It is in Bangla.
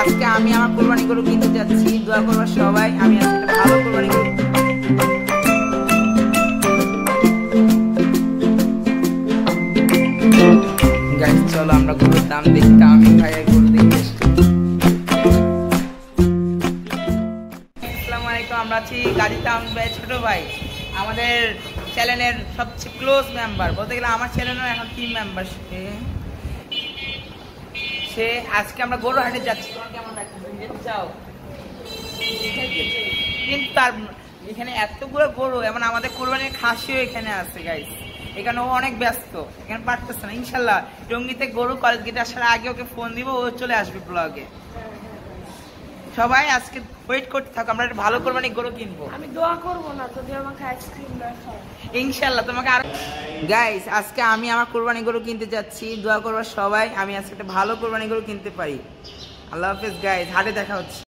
আজকে আমি আমার কুরবানি গরু কিনতে যাচ্ছি, দোয়া করবা সবাই আমি আজকে ভালো কুরবানি গরু। গাইস চলো আমরা গরুর দাম দেখি, আমি ভাইয়ের গরু দেখে আসসালামু আলাইকুম। আমরা আছি গাজীতে ভাই ছোট ভাই, আমাদের চ্যানেলের সবচেয়ে ক্লোজ মেম্বার বলতে গেলে, আমার চ্যানেলের এখন 3 মেম্বার। সে আজকে আমরা গরু হাটে যাচ্ছি, তোমার কেমন চাও? কিন্তু তার এখানে এতগুলো গরু, এমন আমাদের কোরবানির খাসিও এখানে আছে গাইস। এখানে ও অনেক ব্যস্ত, এখানে পারতেছে না। ইনশাল্লাহ টঙ্গিতে গরু কলেজ গেটে আসার আগে ওকে ফোন দিব, ও চলে আসবে ব্লগে। সবাই আজকে ওয়েট করতে থাকো, আমরা একটা ভালো কোরবানি গরু কিনবো। আমি দোয়া করবো না যদি আমাকে আইসক্রিম না খাও। ইনশাল্লাহ তোমাকে আর গাইস আজকে আমি আমার কোরবানি গরু কিনতে যাচ্ছি, দোয়া করবা সবাই আমি আজকে একটা ভালো কোরবানি গরু কিনতে পারি। আল্লাহ হাফেজ গাইস, হাটে দেখা হচ্ছে।